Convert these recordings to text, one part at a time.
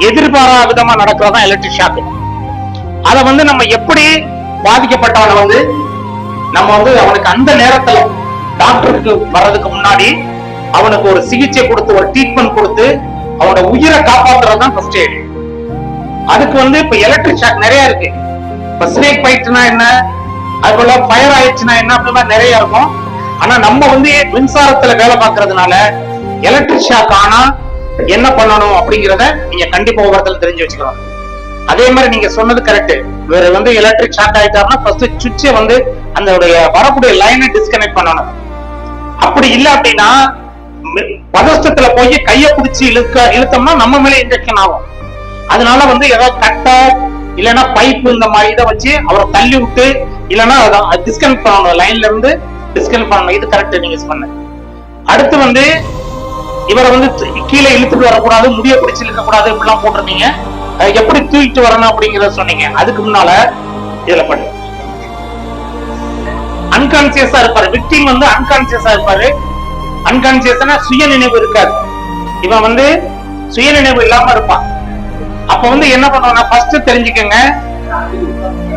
எதிர்பாராத விதமா நடக்கிறதா எலக்ட்ரிக் ஷாக். அதை வந்து நம்ம எப்படி பாதிக்கப்பட்டவனை வந்து நம்ம வந்து அவனுக்கு அந்த நேரத்துல டாக்டருக்கு வர்றதுக்கு முன்னாடி அவனுக்கு ஒரு சிகிச்சை கொடுத்து ஒரு ட்ரீட்மெண்ட் கொடுத்து அவனோட உயிரை காப்பாத்துறதுதான் ஃபர்ஸ்ட் எய்ட். அதுக்கு வந்து இப்ப எலக்ட்ரிக் ஷாக் நிறைய இருக்கு. இப்ப ஸ்னேக் பைட்னா என்ன, அது போல ஃபயர் ஆயிடுச்சுன்னா என்ன, அப்படின்னா நிறைய இருக்கும். ஆனா நம்ம வந்து மின்சாரத்துல வேலை பார்க்கறதுனால எலக்ட்ரிக் ஷாக் ஆனா என்ன பண்ணணும் அப்படிங்கறத நீங்க கண்டிப்பா ஒவ்வொருத்தரும் தெரிஞ்சு வச்சுக்கணும். அதே மாதிரி நீங்க சொன்னது கரெக்ட். வேற வந்து எலக்ட்ரிக் ஷாக் ஆயிட்டாருன்னா ஃபர்ஸ்ட் சுவிட்சை வந்து அந்த வரக்கூடிய லைனை டிஸ்கனெக்ட் பண்ணணும். அப்படி இல்ல அப்படின்னா பதஷ்டத்துல போய் கைய பிடிச்சி இழுத்தோம்னா நம்ம மேல இன்ஜெக்ஷன் ஆகும். அதனால வந்து ஏதாவது கட்டை இல்லைன்னா பைப் இந்த மாதிரி இதை வச்சு அவரை தள்ளி விட்டு இல்லைன்னா டிஸ்கனெக்ட் பண்ணணும், லைன்ல இருந்து டிஸ்கனெக்ட் பண்ணணும். இது கரெக்ட் நீங்க சொன்ன. அடுத்து வந்து இவரை வந்து கீழே இழுத்துட்டு வரக்கூடாது, முடிய பிடிச்சி இழுக்க கூடாது இப்படிலாம் போட்டிருந்தீங்க. எப்படி தூக்கிட்டு வரணும் அப்படிங்கறத சொன்னீங்க. அதுக்கு முன்னால இதுல பண்ணு அன்கான்சியஸா இருப்பாரு. விக்டிம் வந்து அன்கான்சியஸா இருப்பாரு. அன்கான்சியஸ்னா சுய நினைவு இருக்காது. இவன் வந்து சுய நினைவு இல்லாம இருப்பான். அப்ப வந்து என்ன பண்ணுவாங்க, ஃபர்ஸ்ட் தெரிஞ்சுக்கங்க,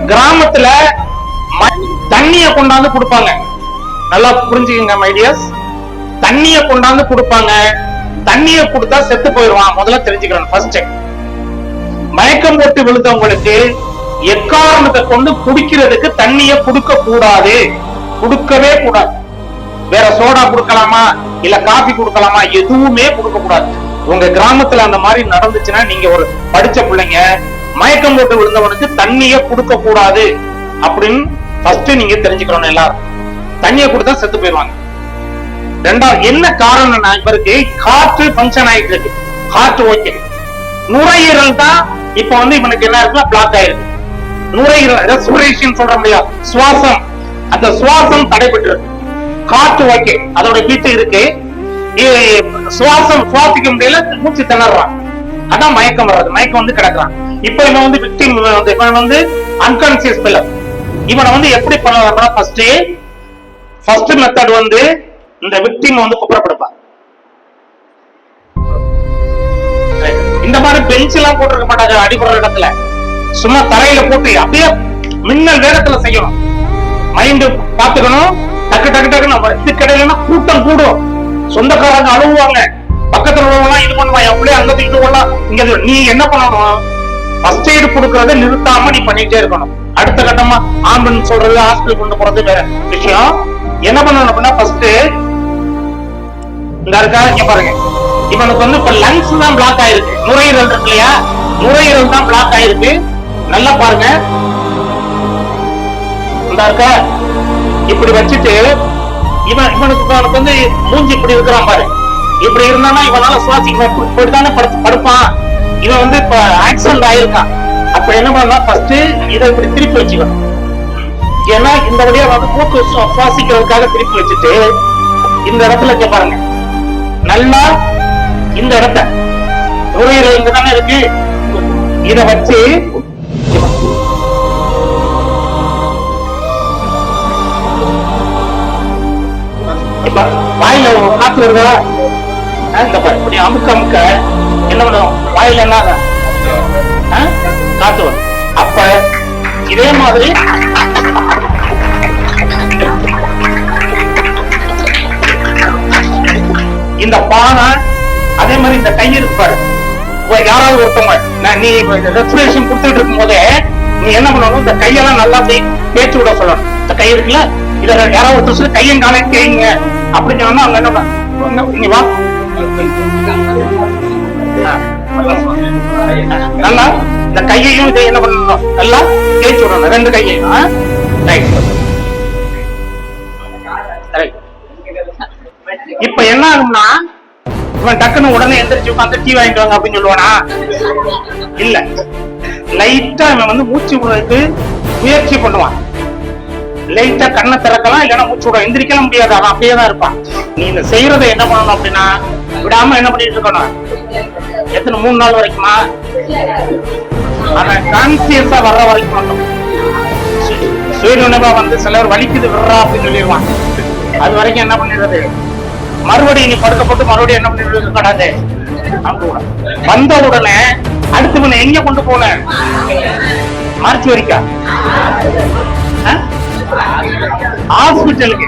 கிராமத்துல தண்ணிய கொண்டாந்து கொடுப்பாங்க. நல்லா புரிஞ்சுக்கங்க மைடியர்ஸ். தண்ணிய கொண்டாந்து கொடுப்பாங்க. தண்ணிய கொடுத்தா செத்து போயிடுவான். முதல்ல தெரிஞ்சுக்கணும். ஃபர்ஸ்ட் மயக்கம் போட்டு விழுந்தவங்களுக்கு எக்காரணத்தை கொண்டு குடிக்கிறதுக்கு தண்ணிய கொடுக்க கூடாது, கொடுக்கவே கூடாது. வேற சோடா கொடுக்கலாமா இல்ல காபி கொடுக்கலாமா, எதுவுமே கொடுக்க கூடாது. உங்க கிராமத்துல அந்த மாதிரி நடந்துச்சுன்னா நீங்க ஒரு படிச்ச பிள்ளைங்க மயக்கம் போட்டு விழுந்தவனுக்கு தண்ணிய கொடுக்க கூடாது அப்படின்னு ஃபர்ஸ்ட் நீங்க தெரிஞ்சுக்கணும். எல்லாரும் தண்ணிய கொடுத்தா செத்து போயிடுவாங்க. ரெண்டாவது என்ன காரணம்னா, இவருக்கு ஹார்ட் ஃபங்க்ஷன் ஆயிட்டு இருக்கு. ஹார்ட் ஓகே, நுரையீரல் தான் இப்ப வந்து இவனுக்கு என்ன இருக்குன்னா பிளாக் ஆயிருக்கு. நுரையீரல் ரெஸ்பிரேஷன் சொல்ற முடியாது, சுவாசம், அந்த சுவாசம் தடைபட்டு இருக்கு. ஹார்ட் ஓகே, அதோட பீட் இருக்கு, சுவாசம் சுவாசிக்க முடியல, மூச்சு திணறான். அதான் மயக்கம் வர்றது. மயக்கம் வந்து கிடக்குறான். இப்ப இவன் வந்து விக்டிம், இவன் வந்து அன்கான்சியஸ் பில்லர். இவனை வந்து எப்படி பண்ணலாம்னா ஃபர்ஸ்ட் மெத்தட் வந்து இந்த விக்டிம் வந்து குப்புறப்படுப்பான். இந்த மாதிரி பெஞ்ச் எல்லாம் போட்டிருக்க மாட்டாங்க. அடிபடுற இடத்துல சும்மா தரையில போட்டு அப்படியே மின்னல் வேகத்துல செய்யணும். மைண்ட் பாத்துக்கணும். டக்கு டக்கு டக்குன்னு இதுக்கடையில கூட்டம் கூடும். சொந்தக்காரங்க அழுவாங்க, பக்கத்துல உள்ளவங்க இது பண்ணுவாங்க, அப்படியே அங்க தூக்கிட்டு போகலாம். இங்க நீ என்ன பண்ணணும், ஃபர்ஸ்ட் எய்டு கொடுக்கறத நிறுத்தாம நீ பண்ணிட்டே இருக்கணும். அடுத்த கட்டமா ஆம்புலன்ஸ் சொல்றது, ஹாஸ்பிட்டல் கொண்டு போறது வேற விஷயம். என்ன பண்ணணும் அப்படின்னா ஃபர்ஸ்ட் இந்த இருக்கா, இங்க பாருங்க, இவனுக்கு வந்து இப்ப லங்ஸ் தான் பிளாக் ஆயிருக்கு. நுரையீரல் இருக்கு இல்லையா, நுரையீரல் தான் பிளாக் ஆயிருக்கு. நல்லா பாருங்க, இந்த இருக்கா, இப்படி வச்சுட்டு இவனுக்கு வந்து மூஞ்சி இப்படி இருக்கிறான் பாரு. இப்படி இருந்தானா இவனால சுவாசிக்க இப்படித்தானே படுப்பான். இவன் வந்து இப்ப ஆக்சிடென்ட் ஆயிருக்கான். அப்ப என்ன பண்ணலாம், ஃபர்ஸ்ட் இதை இப்படி திருப்பி வச்சுக்கணும். ஏன்னா இந்த வழியா வந்து மூக்கு சுவாசிக்கிறதுக்காக திருப்பி வச்சுட்டு இந்த இடத்துல இங்க பாருங்க, நல்லா இந்த இடத்த நுரையீரல் இங்க தானே இருக்கு, இத வச்சு இப்ப வாயில காத்து வருதா, இந்த இப்படி அமுக்க அமுக்க என்ன பண்ணும், வாயில என்ன காத்து வரும். அப்ப இதே மாதிரி இந்த பானை, அதே மாதிரி இந்த கை இருப்பாரு. யாராவது ஒருத்தவங்க நீ ரெஸ்பிரேஷன் கொடுத்துட்டு இருக்கும் போதே நீ என்ன பண்ணணும், இந்த கையெல்லாம் நல்லா தேய்ச்சி விட சொல்லணும். இந்த கை இருக்குல்ல, இத யாராவது ஒருத்தர் சொல்லி கையும் காலையும் தேய்ங்க அப்படின்னு சொன்னா அவங்க என்ன இங்க வா, நல்லா இந்த கையையும் இதை என்ன பண்ணணும், நல்லா தேய்ச்சி விடணும் ரெண்டு கையையும். இப்ப என்ன ஆகும்னா, இவன் டக்குன்னு உடனே எந்திரிச்சு உட்காந்து டீ வாங்கிட்டு வாங்க அப்படின்னு சொல்லுவானா? இல்ல, லைட்டா இவன் வந்து மூச்சு விடுறதுக்கு முயற்சி பண்ணுவான். லைட்டா கண்ணை திறக்கலாம், இல்லைன்னா மூச்சு விட எந்திரிக்கலாம் முடியாது. அவன் அப்படியே தான் இருப்பான். நீ இந்த செய்யறதை என்ன பண்ணணும் அப்படின்னா, விடாம என்ன பண்ணிட்டு இருக்கணும், எத்தனை 3 நாள் வரைக்குமா, அவன் கான்சியஸா வர்ற வரைக்கும் மட்டும். சுயநினைவா வந்து சிலர் வலிக்குது விடுறா அப்படின்னு சொல்லிடுவான். அது வரைக்கும் என்ன பண்ணிடுறது, மறுபடியும் நீ படுக்கப்பட்டு மறுபடியும் என்ன பண்ணிடுறது, வந்த உடனே அடுத்து இவனை எங்க கொண்டு போன? மருத்துவரிக்கா? ஹாஸ்பிட்டலுக்கு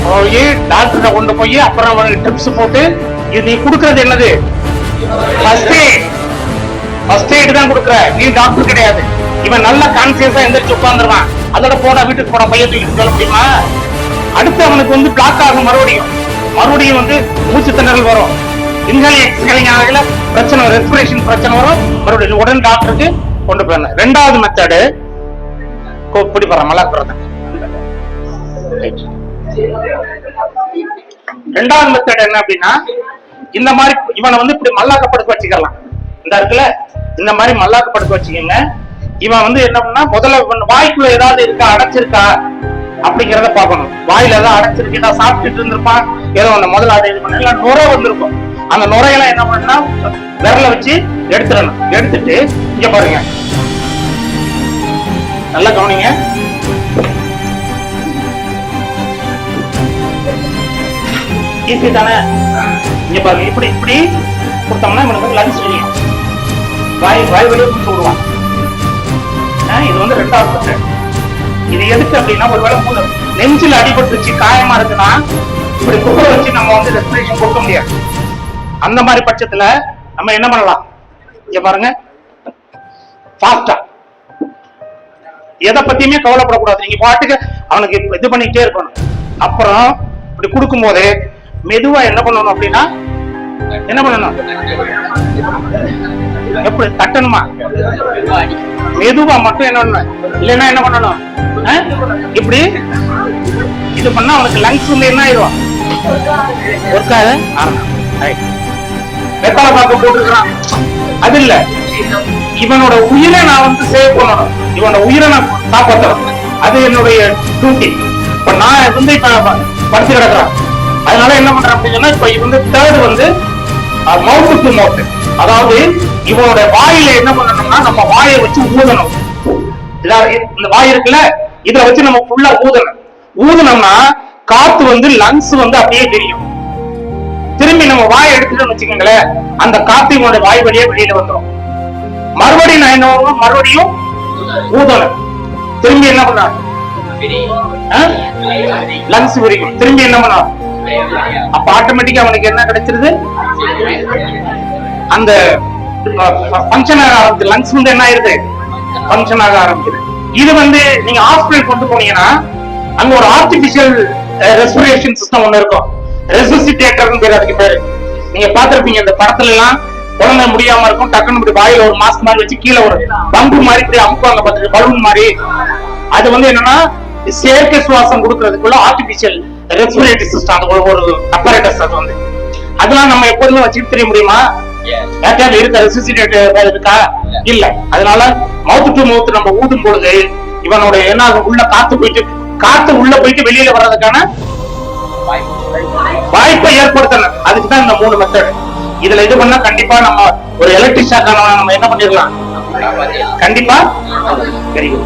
போய் டாக்டர் கொண்டு போய் அப்புறம் அவனுக்கு ட்ரிப்ஸ் போட்டு இது நீ கொடுக்கறது என்னது? ஃபர்ஸ்ட் எய்ட் தான் கொடுக்குற, நீ டாக்டர் கிடையாது. இவன் நல்ல கான்சியஸா எந்திரிச்சு உட்கார்ந்துருவான். அதோட போட வீட்டுக்கு போட பையன் தூக்கிட்டு சொல்ல முடியுமா? அடுத்து அவனுக்கு வந்து பிளாக் ஆகும், மறுபடியும் வந்து மூச்சு திணறல் வரும், இன்ஹேலிங் எக்ஸ்ஹேலிங் ஆகல பிரச்சனை, ரெஸ்பிரேஷன் பிரச்சனை வரும், மறுபடியும் உடனே டாக்டருக்கு கொண்டு போயிடணும். ரெண்டாவது மெத்தடு இப்படி போற மல்லாக்குறது. ரெண்டாவது மெத்தட் என்ன அப்படின்னா, இந்த மாதிரி இவனை வந்து இப்படி மல்லாக்க படுக்க வச்சுக்கலாம். இந்த இருக்குல்ல, இந்த மாதிரி மல்லாக்க படுக்க வச்சுக்கோங்க. இவன் வந்து என்ன பண்ணா, முதல்ல வாய்க்குள்ள ஏதாவது இருக்கா, அடைச்சிருக்கா அப்படிங்கறத பாக்கணும். வாயில ஏதாவது அடைச்சிருக்கா, சாப்பிட்டுட்டு இருந்திருப்பான், ஏதோ அந்த முதல்ல அதை இது பண்ண நுரை வந்திருக்கும். அந்த நுரையெல்லாம் என்ன பண்ணா விரல வச்சு எடுத்துடணும். எடுத்துட்டு இங்க பாருங்க, நல்லா கவனிங்க. ஈஸி தானே? இங்க பாருங்க, இப்படி இப்படி கொடுத்தோம்னா இவனுக்கு லஞ்ச் தெரியும், வாய் வெளியே கொடுத்து விடுவான். இது வந்து ரெண்டாவது மெத்தட். இது எதுக்கு அப்படின்னா, ஒருவேளை நெஞ்சில் அடிபட்டுருச்சு, காயமா இருக்குன்னா இப்படி குப்பை வச்சு நம்ம வந்து ரெஸ்பிரேஷன் கொடுக்க முடியாது. அந்த மாதிரி பட்சத்துல நம்ம என்ன பண்ணலாம்? இங்க பாருங்க, ஃபாஸ்டா எதை பத்தியுமே கவலைப்படக்கூடாது. நீங்க பாட்டுக்கு அவனுக்கு இது பண்ணிக்கிட்டே இருக்கணும். அப்புறம் இப்படி கொடுக்கும் போது மெதுவா என்ன பண்ணணும் அப்படின்னா, என்ன பண்ணணும்? எப்படி தட்டணுமா? மெதுவா மட்டும் என்ன பண்ணணும், இல்லைன்னா என்ன பண்ணணும்? இப்படி இது பண்ணா அவனுக்கு லங்ஸ் வந்து என்ன ஆயிடும், ஒர்க்காது. வெத்தலை பாக்க போட்டுருக்கான், அது இல்ல, இவனோட உயிரை நான் வந்து சேவ் பண்ணணும், இவனோட உயிரை நான் காப்பாற்றணும், அது என்னுடைய டியூட்டி. இப்ப நான் வந்து இப்ப படுத்து கிடக்குறேன், அதனால என்ன பண்றேன் அப்படின்னா, இப்ப வந்து தேர்ட் வந்து மவுத் டு மவுத், அதாவது இவனோட வாயில என்ன பண்ணணும்னா, நம்ம வாயை வச்சு ஊதணும். இந்த வாய் இருக்குல்ல, இதை வச்சு நம்ம ஃபுல்லா ஊதணும்னா காத்து வந்து லங்ஸ் வந்து அப்படியே தெரியும். திரும்பி நம்ம வாயை எடுத்துட்டோம்னு வச்சுக்கோங்களேன், அந்த காத்து இவனோட வாய் வழியே வெளியில வந்துடும். மறுபடியும் நான் என்ன பண்ணுவோம், மறுபடியும் ஊதணும். திரும்பி என்ன பண்ண, லங்ஸ் விரிக்கும். திரும்பி என்ன பண்ண, அப்ப ஆட்டோமேட்டிக்கா அவனுக்கு என்ன கிடைச்சிருது, அந்த ஃபங்க்ஷன் ஆக ஆரம்பிச்சு, லங்ஸ் வந்து என்ன ஆயிருது, ஃபங்க்ஷன் ஆக ஆரம்பிக்குது. இது வந்து நீங்க ஹாஸ்பிட்டல் கொண்டு போனீங்கன்னா அங்க ஒரு ஆர்டிபிஷியல் ரெஸ்பிரேஷன் சிஸ்டம் ஒண்ணு இருக்கும், ரெசிசிட்டேட்டர்னு பேரு, அதுக்கு பேரு. நீங்க பாத்திருப்பீங்க இந்த படத்துல எல்லாம், குழந்தை முடியாம இருக்கும், டக்குன்னு இப்படி வாயில ஒரு மாஸ்க் மாதிரி வச்சு கீழே ஒரு பம்பு மாதிரி இப்படி அமுக்குவாங்க, பார்த்துட்டு பலூன் மாதிரி. அது வந்து என்னன்னா செயற்கை சுவாசம் கொடுக்கறதுக்குள்ள ஆர்டிபிஷியல் ரெஸ்பிரேட்டரி சிஸ்டம், அது ஒரு அப்பரேட்டஸ். அது வந்து அதெல்லாம் நம்ம எப்போதுமே வச்சுட்டு தெரிய முடியுமா? யார்கிட்ட இருக்க ரெசிசிட்டேட்டர் இருக்கா? இல்ல. அதனால மவுத் டு மவுத் நம்ம ஊதும் பொழுது இவனோட என்ன உள்ள காத்து உள்ள போயிட்டு வெளியில வர்றதுக்கான வாய்ப்பை ஏற்படுத்தணும். அதுக்குதான் இந்த 3 மெத்தட். இதுல இது பண்ணா கண்டிப்பா நம்ம ஒரு எலக்ட்ரிக் ஷாக் நம்ம என்ன பண்ணிடலாம், கண்டிப்பா தெரியும்.